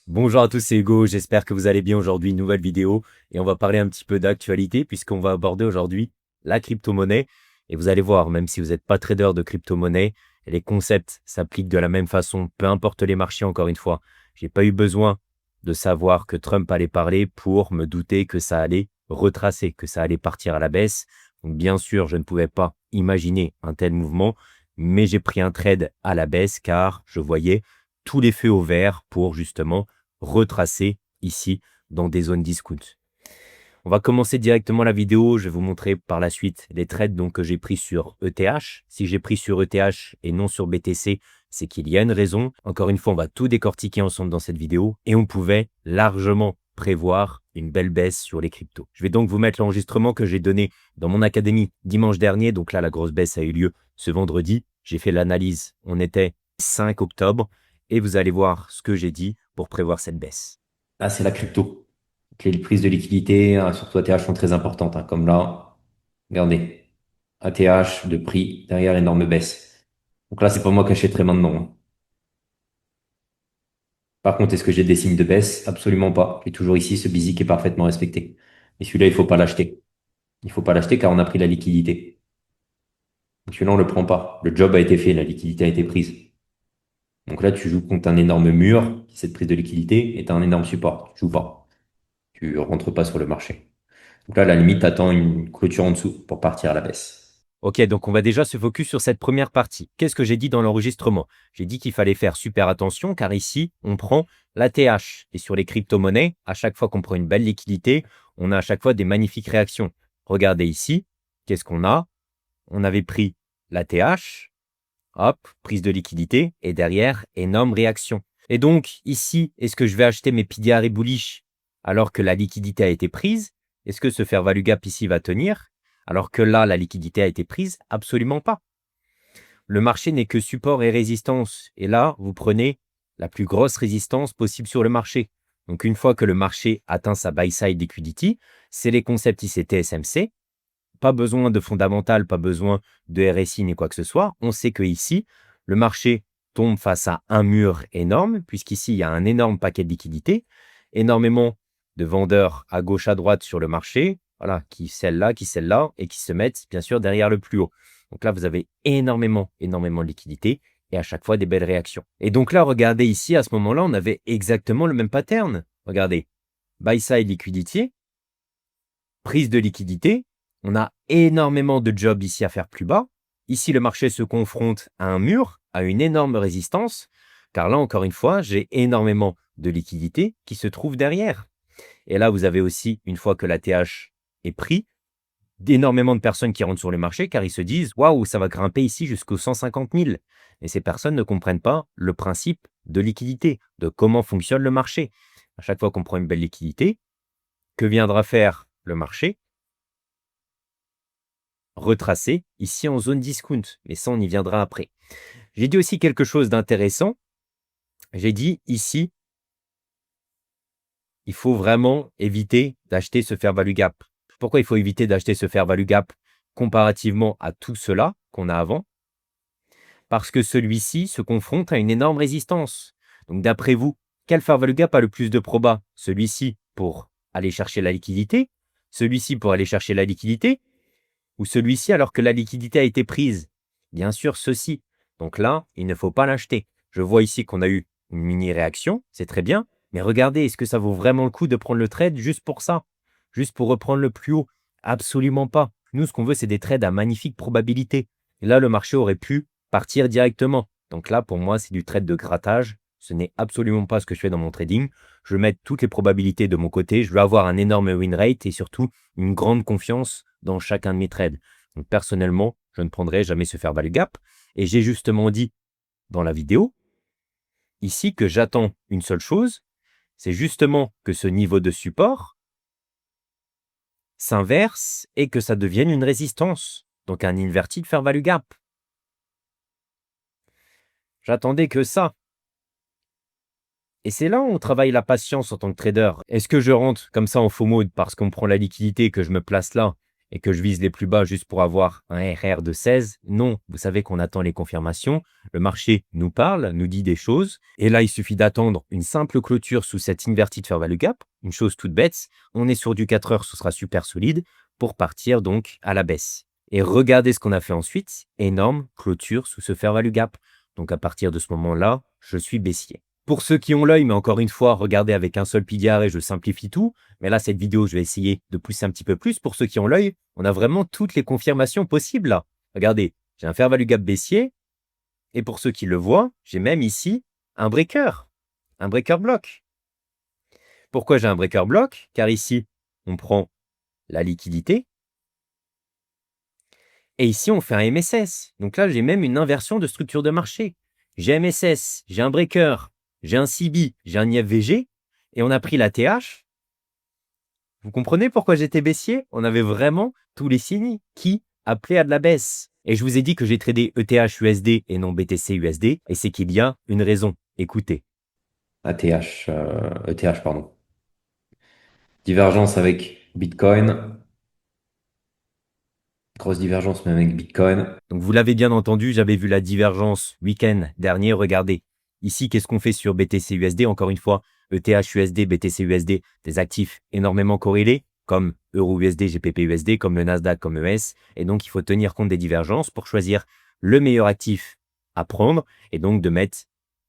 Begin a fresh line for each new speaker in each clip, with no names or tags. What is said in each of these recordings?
Bonjour à tous, c'est Hugo, j'espère que vous allez bien aujourd'hui, nouvelle vidéo et on va parler un petit peu d'actualité puisqu'on va aborder aujourd'hui la crypto-monnaie et vous allez voir, même si vous n'êtes pas trader de crypto-monnaie, les concepts s'appliquent de la même façon, peu importe les marchés encore une fois. J'ai pas eu besoin de savoir que Trump allait parler pour me douter que ça allait retracer, que ça allait partir à la baisse. Donc bien sûr, je ne pouvais pas imaginer un tel mouvement, mais j'ai pris un trade à la baisse car je voyais tous les feux au vert pour justement retracer ici dans des zones discount. On va commencer directement la vidéo. Je vais vous montrer par la suite les trades donc, que j'ai pris sur ETH. Si j'ai pris sur ETH et non sur BTC, c'est qu'il y a une raison. Encore une fois, on va tout décortiquer ensemble dans cette vidéo et on pouvait largement prévoir une belle baisse sur les cryptos. Je vais donc vous mettre l'enregistrement que j'ai donné dans mon académie dimanche dernier. Donc là, la grosse baisse a eu lieu ce vendredi. J'ai fait l'analyse. On était 5 octobre et vous allez voir ce que j'ai dit pour prévoir cette baisse.
Là, c'est la crypto. Les prises de liquidité, surtout ATH, sont très importantes, hein. Comme là, regardez, ATH de prix derrière énorme baisse. Donc là, c'est pas moi qui achèterai maintenant, hein. Par contre, est-ce que j'ai des signes de baisse? Absolument pas. J'ai toujours ici ce BISI qui est parfaitement respecté. Et celui-là, il faut pas l'acheter. Il faut pas l'acheter car on a pris la liquidité. Donc celui-là, on le prend pas. Le job a été fait, la liquidité a été prise. Donc là, tu joues contre un énorme mur, cette prise de liquidité, et tu as un énorme support. Tu joues pas. Tu rentres pas sur le marché. Donc là, à la limite, t'attends une clôture en dessous pour partir à la baisse.
Ok, donc on va déjà se focus sur cette première partie. Qu'est-ce que j'ai dit dans l'enregistrement? J'ai dit qu'il fallait faire super attention car ici, on prend l'ATH. Et sur les crypto-monnaies, à chaque fois qu'on prend une belle liquidité, on a à chaque fois des magnifiques réactions. Regardez ici, qu'est-ce qu'on a? On avait pris l'ATH, hop, prise de liquidité, et derrière, énorme réaction. Et donc, ici, est-ce que je vais acheter mes PDR et bullish alors que la liquidité a été prise? Est-ce que ce fair value gap ici va tenir? Alors que là, la liquidité a été prise? Absolument pas. Le marché n'est que support et résistance. Et là, vous prenez la plus grosse résistance possible sur le marché. Donc, une fois que le marché atteint sa buy-side liquidity, c'est les concepts ICT-SMC. Pas besoin de fondamental, pas besoin de RSI ni quoi que ce soit. On sait que ici, le marché tombe face à un mur énorme, puisqu'ici, il y a un énorme paquet de liquidités, énormément de vendeurs à gauche, à droite sur le marché, voilà, qui scellent là, et qui se mettent, bien sûr, derrière le plus haut. Donc là, vous avez énormément de liquidités, et à chaque fois, des belles réactions. Et donc là, regardez ici, à ce moment-là, on avait exactement le même pattern. Regardez, buy side liquidity, prise de liquidité, on a énormément de jobs ici à faire plus bas. Ici, le marché se confronte à un mur, à une énorme résistance, car là, encore une fois, j'ai énormément de liquidités qui se trouvent derrière. Et là, vous avez aussi, une fois que la TH est pris, d'énormément de personnes qui rentrent sur le marché car ils se disent waouh, ça va grimper ici jusqu'aux 150 000. Et ces personnes ne comprennent pas le principe de liquidité, de comment fonctionne le marché. À chaque fois qu'on prend une belle liquidité, que viendra faire le marché? Retracer ici en zone discount. Mais ça, on y viendra après. J'ai dit aussi quelque chose d'intéressant. J'ai dit ici, il faut vraiment éviter d'acheter ce fair value gap. Pourquoi il faut éviter d'acheter ce fair value gap comparativement à tout cela qu'on a avant? Parce que celui-ci se confronte à une énorme résistance. Donc d'après vous, quel fair value gap a le plus de proba? Celui-ci pour aller chercher la liquidité, celui-ci pour aller chercher la liquidité, ou celui-ci alors que la liquidité a été prise? Bien sûr, ceci. Donc là, il ne faut pas l'acheter. Je vois ici qu'on a eu une mini-réaction, c'est très bien, mais regardez, est-ce que ça vaut vraiment le coup de prendre le trade juste pour ça? Juste pour reprendre le plus haut? Absolument pas. Nous, ce qu'on veut, c'est des trades à magnifique probabilité. Et là, le marché aurait pu partir directement. Donc là, pour moi, c'est du trade de grattage. Ce n'est absolument pas ce que je fais dans mon trading. Je vais mettre toutes les probabilités de mon côté. Je veux avoir un énorme win rate et surtout une grande confiance dans chacun de mes trades. Donc personnellement, je ne prendrai jamais ce fair value gap. Et j'ai justement dit dans la vidéo ici que j'attends une seule chose, c'est justement que ce niveau de support s'inverse et que ça devienne une résistance. Donc un inverted fair value gap. J'attendais que ça. Et c'est là où on travaille la patience en tant que trader. Est-ce que je rentre comme ça en faux mode parce qu'on prend la liquidité et que je me place là et que je vise les plus bas juste pour avoir un RR de 16. Non, vous savez qu'on attend les confirmations. Le marché nous parle, nous dit des choses. Et là, il suffit d'attendre une simple clôture sous cette inverted fair value gap. Une chose toute bête. On est sur du 4 heures, ce sera super solide pour partir donc à la baisse. Et regardez ce qu'on a fait ensuite. Énorme clôture sous ce fair value gap. Donc à partir de ce moment-là, je suis baissier. Pour ceux qui ont l'œil, mais encore une fois, regardez avec un seul PDR et je simplifie tout. Mais là, cette vidéo, je vais essayer de pousser un petit peu plus. Pour ceux qui ont l'œil, on a vraiment toutes les confirmations possibles là. Regardez, j'ai un fair value gap baissier. Et pour ceux qui le voient, j'ai même ici un breaker block. Pourquoi j'ai un breaker block? Car ici, on prend la liquidité. Et ici, on fait un MSS. Donc là, j'ai même une inversion de structure de marché. J'ai MSS, j'ai un breaker, j'ai un CB, j'ai un IFVG. Et on a pris la TH. Vous comprenez pourquoi j'étais baissier? On avait vraiment tous les signes qui appelaient à de la baisse. Et je vous ai dit que j'ai tradé ETH USD et non BTC USD. Et c'est qu'il y a une raison. Écoutez.
ETH, pardon. Divergence avec Bitcoin. Grosse divergence même avec Bitcoin.
Donc vous l'avez bien entendu, j'avais vu la divergence week-end dernier. Regardez. Ici, qu'est-ce qu'on fait sur BTC USD? Encore une fois, ETH USD, BTC USD, des actifs énormément corrélés, comme Euro USD, GPP USD, comme le Nasdaq, comme ES. Et donc, il faut tenir compte des divergences pour choisir le meilleur actif à prendre et donc de mettre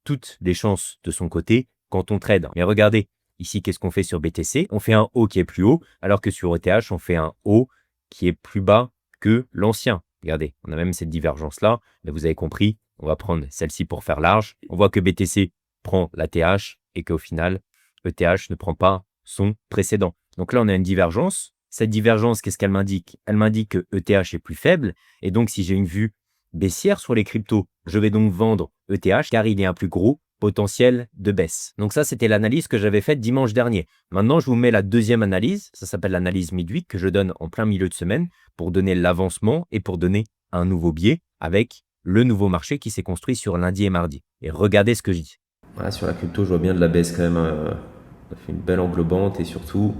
toutes les chances de son côté quand on trade. Mais regardez, ici, qu'est-ce qu'on fait sur BTC? On fait un haut qui est plus haut, alors que sur ETH, on fait un haut qui est plus bas que l'ancien. Regardez, on a même cette divergence-là, mais vous avez compris, on va prendre celle-ci pour faire large. On voit que BTC prend la TH et qu'au final, ETH ne prend pas son précédent. Donc là, on a une divergence. Cette divergence, qu'est-ce qu'elle m'indique? Elle m'indique que ETH est plus faible. Et donc, si j'ai une vue baissière sur les cryptos, je vais donc vendre ETH car il y a un plus gros potentiel de baisse. Donc ça, c'était l'analyse que j'avais faite dimanche dernier. Maintenant, je vous mets la deuxième analyse. Ça s'appelle l'analyse midweek que je donne en plein milieu de semaine pour donner l'avancement et pour donner un nouveau biais avec le nouveau marché qui s'est construit sur lundi et mardi. Et regardez ce que je dis.
Voilà, sur la crypto, je vois bien de la baisse quand même. On a fait une belle englobante et surtout,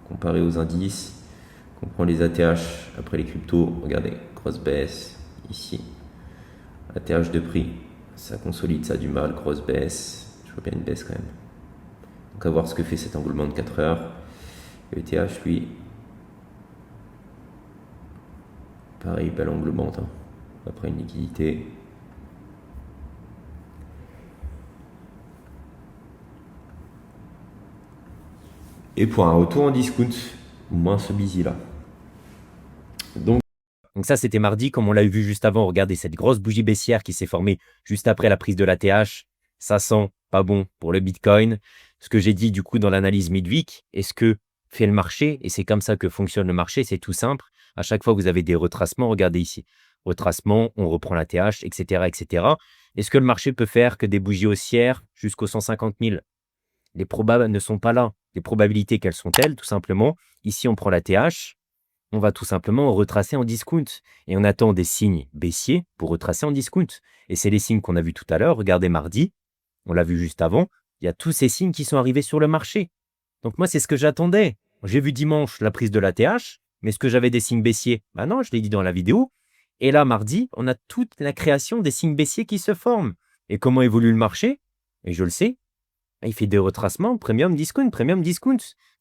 comparé aux indices, on prend les ATH après les cryptos. Regardez, grosse baisse ici. ATH de prix, ça consolide, ça a du mal, grosse baisse. Je vois bien une baisse quand même. Donc à voir ce que fait cet engouement de 4 heures. ETH, lui, pareil, belle englobante. Hein. Après une liquidité. Et pour un retour en discount, moins ce busy là.
Donc ça, c'était mardi, comme on l'a vu juste avant. Regardez cette grosse bougie baissière qui s'est formée juste après la prise de la TH. Ça sent pas bon pour le Bitcoin. Ce que j'ai dit du coup dans l'analyse midweek, est-ce que fait le marché? Et c'est comme ça que fonctionne le marché, c'est tout simple. À chaque fois que vous avez des retracements, regardez ici. Retracement, on reprend la TH, etc., etc. Est-ce que le marché peut faire que des bougies haussières jusqu'aux 150 000? Les probables ne sont pas là. Les probabilités, quelles sont-elles? Tout simplement, ici, on prend la TH. On va tout simplement retracer en discount. Et on attend des signes baissiers pour retracer en discount. Et c'est les signes qu'on a vus tout à l'heure. Regardez mardi, on l'a vu juste avant. Il y a tous ces signes qui sont arrivés sur le marché. Donc moi, c'est ce que j'attendais. J'ai vu dimanche la prise de la TH, mais est-ce que j'avais des signes baissiers? Ben non, je l'ai dit dans la vidéo. Et là, mardi, on a toute la création des signes baissiers qui se forment. Et comment évolue le marché? Et je le sais, il fait des retracements premium discount, premium discount.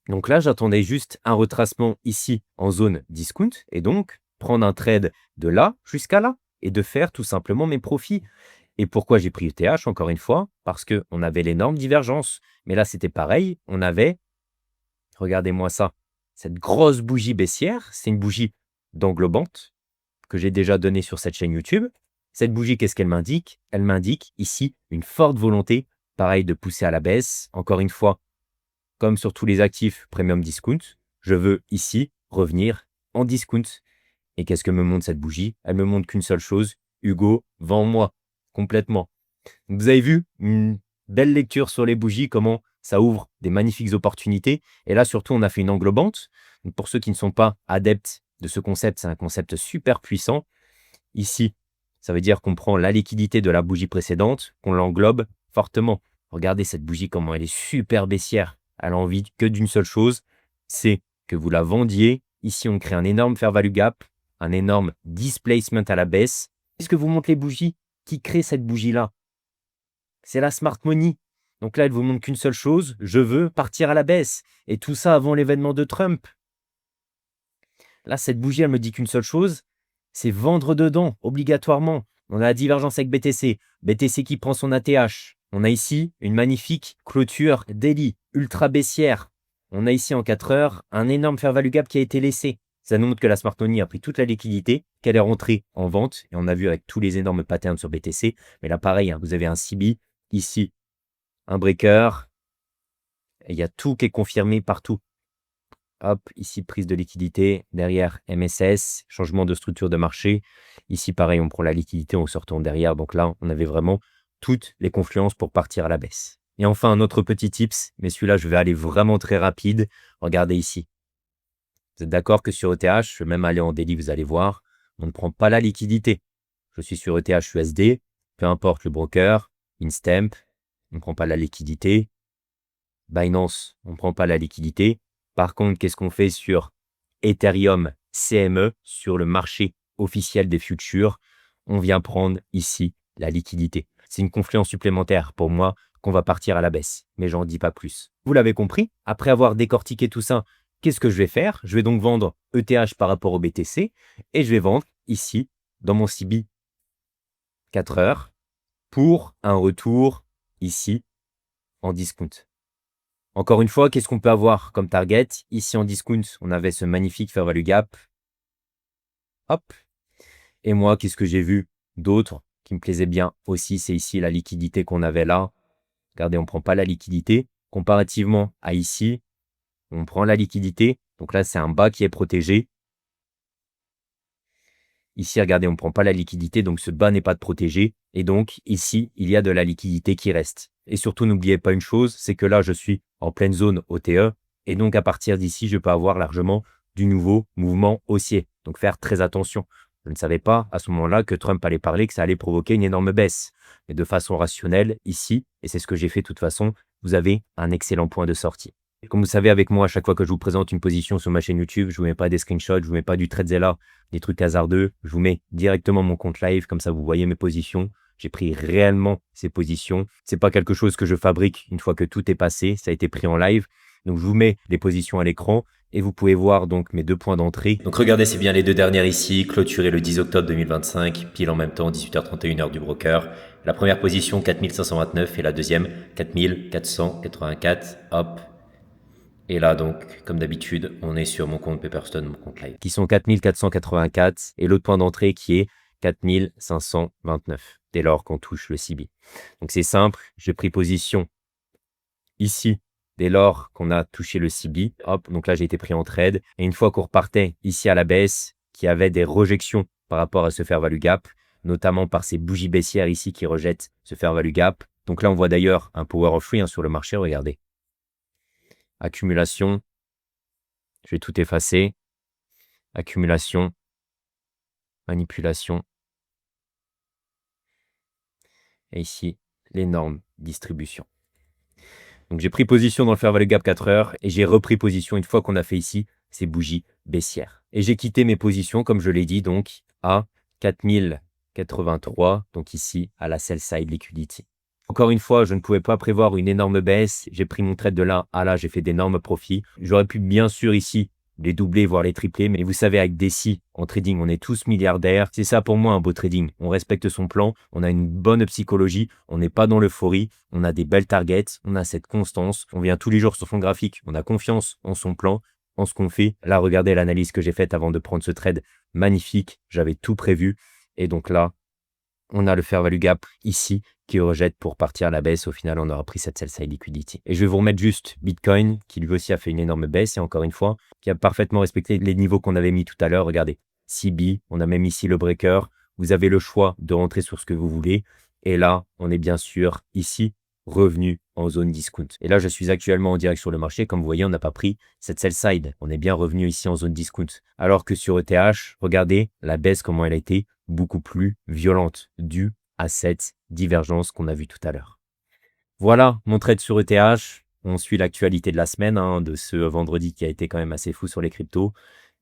Donc là, j'attendais juste un retracement ici en zone discount et donc prendre un trade de là jusqu'à là et de faire tout simplement mes profits. Et pourquoi j'ai pris ETH encore une fois? Parce qu'on avait l'énorme divergence. Mais là, c'était pareil. On avait, regardez-moi ça, cette grosse bougie baissière. C'est une bougie d'englobante que j'ai déjà donnée sur cette chaîne YouTube. Cette bougie, qu'est-ce qu'elle m'indique? Elle m'indique ici une forte volonté, pareil, de pousser à la baisse. Encore une fois, comme sur tous les actifs premium discount, je veux ici revenir en discount. Et qu'est-ce que me montre cette bougie? Elle me montre qu'une seule chose, Hugo, vends-moi complètement. Vous avez vu une belle lecture sur les bougies, comment ça ouvre des magnifiques opportunités. Et là, surtout, on a fait une englobante. Donc, pour ceux qui ne sont pas adeptes de ce concept, c'est un concept super puissant. Ici, ça veut dire qu'on prend la liquidité de la bougie précédente, qu'on l'englobe fortement. Regardez cette bougie, comment elle est super baissière. Elle a envie que d'une seule chose, c'est que vous la vendiez Ici, on crée un énorme fair value gap, un énorme displacement à la baisse. Qu'est-ce que vous montrent les bougies qui créent cette bougie-là? C'est la smart money. Donc là, elle vous montre qu'une seule chose, je veux partir à la baisse. Et tout ça avant l'événement de Trump. Là, cette bougie, elle me dit qu'une seule chose, c'est vendre dedans, obligatoirement. On a la divergence avec BTC. BTC qui prend son ATH. On a ici une magnifique clôture daily, ultra baissière. On a ici en 4 heures un énorme fair value gap qui a été laissé. Ça nous montre que la smart money a pris toute la liquidité, qu'elle est rentrée en vente. Et on a vu avec tous les énormes patterns sur BTC. Mais là, pareil, hein, vous avez un CB, ici, un breaker. Et il y a tout qui est confirmé partout. Hop, ici, prise de liquidité. Derrière, MSS, changement de structure de marché. Ici, pareil, on prend la liquidité, on se retourne derrière. Donc là, on avait vraiment toutes les confluences pour partir à la baisse. Et enfin, un autre petit tips, mais celui-là, je vais aller vraiment très rapide. Regardez ici. Vous êtes d'accord que sur ETH, je vais même aller en daily, vous allez voir, on ne prend pas la liquidité. Je suis sur ETH USD, peu importe le broker, Instamp, on ne prend pas la liquidité. Binance, on ne prend pas la liquidité. Par contre, qu'est-ce qu'on fait sur Ethereum CME, sur le marché officiel des futurs? On vient prendre ici la liquidité. C'est une confluence supplémentaire pour moi qu'on va partir à la baisse, mais j'en dis pas plus. Vous l'avez compris, après avoir décortiqué tout ça, qu'est-ce que je vais faire? Je vais donc vendre ETH par rapport au BTC et je vais vendre ici dans mon CB 4 heures pour un retour ici en discount. Encore une fois, qu'est-ce qu'on peut avoir comme target? Ici en discount, on avait ce magnifique fair value gap. Hop. Et moi, qu'est-ce que j'ai vu d'autre qui me plaisait bien aussi? C'est ici la liquidité qu'on avait là. Regardez, on ne prend pas la liquidité. Comparativement à ici, on prend la liquidité. Donc là, c'est un bas qui est protégé. Ici, regardez, on ne prend pas la liquidité, donc ce bas n'est pas protégé. Et donc, ici, il y a de la liquidité qui reste. Et surtout, n'oubliez pas une chose, c'est que là, je suis en pleine zone OTE. Et donc, à partir d'ici, je peux avoir largement du nouveau mouvement haussier. Donc, faire très attention. Je ne savais pas à ce moment-là que Trump allait parler, que ça allait provoquer une énorme baisse. Mais de façon rationnelle, ici, et c'est ce que j'ai fait de toute façon, vous avez un excellent point de sortie. Comme vous savez, avec moi, à chaque fois que je vous présente une position sur ma chaîne YouTube, je ne vous mets pas des screenshots, je ne vous mets pas du TradeZella, des trucs hasardeux. Je vous mets directement mon compte live, comme ça vous voyez mes positions. J'ai pris réellement ces positions. C'est pas quelque chose que je fabrique une fois que tout est passé, ça a été pris en live. Donc je vous mets les positions à l'écran et vous pouvez voir donc mes 2 points d'entrée. Donc regardez, c'est bien les 2 dernières ici, clôturées le 10 octobre 2025, pile en même temps 18h31 heure du broker. La première position 4529 et la deuxième 4484. Hop. Et là, donc, comme d'habitude, on est sur mon compte Pepperstone, mon compte live, qui sont 4484 et l'autre point d'entrée qui est 4529 dès lors qu'on touche le CB. Donc, c'est simple, j'ai pris position ici dès lors qu'on a touché le CB. Hop, donc là, j'ai été pris en trade. Et une fois qu'on repartait ici à la baisse, qui avait des rejections par rapport à ce fair value gap, notamment par ces bougies baissières ici qui rejettent ce fair value gap. Donc là, on voit d'ailleurs un power of free sur le marché, regardez. Accumulation, je vais tout effacer. Accumulation, manipulation. Et ici, l'énorme distribution. Donc j'ai pris position dans le fair value gap 4 heures et j'ai repris position une fois qu'on a fait ici ces bougies baissières. Et j'ai quitté mes positions, comme je l'ai dit, donc à 4083, donc ici à la sell side liquidity. Encore une fois, je ne pouvais pas prévoir une énorme baisse. J'ai pris mon trade de là à là, j'ai fait d'énormes profits. J'aurais pu bien sûr ici les doubler, voire les tripler. Mais vous savez, avec DeCi, en trading, on est tous milliardaires. C'est ça pour moi un beau trading. On respecte son plan, on a une bonne psychologie, on n'est pas dans l'euphorie, on a des belles targets, on a cette constance. On vient tous les jours sur son graphique, on a confiance en son plan, en ce qu'on fait. Là, regardez l'analyse que j'ai faite avant de prendre ce trade. Magnifique, j'avais tout prévu. Et donc là, on a le fair value gap ici qui rejette pour partir à la baisse. Au final, on aura pris cette sell side liquidity. Et je vais vous remettre juste Bitcoin, qui lui aussi a fait une énorme baisse, et encore une fois, qui a parfaitement respecté les niveaux qu'on avait mis tout à l'heure. Regardez, CB, on a même ici le breaker. Vous avez le choix de rentrer sur ce que vous voulez. Et là, on est bien sûr ici, revenu en zone discount. Et là, je suis actuellement en direct sur le marché. Comme vous voyez, on n'a pas pris cette sell side. On est bien revenu ici en zone discount. Alors que sur ETH, regardez la baisse, comment elle a été beaucoup plus violente, due à cette divergence qu'on a vue tout à l'heure. Voilà mon trade sur ETH. On suit l'actualité de la semaine, de ce vendredi qui a été quand même assez fou sur les cryptos.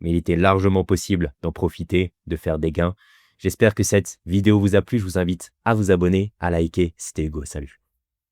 mais il était largement possible d'en profiter, de faire des gains. J'espère que cette vidéo vous a plu. Je vous invite à vous abonner, à liker. C'était Hugo. Salut.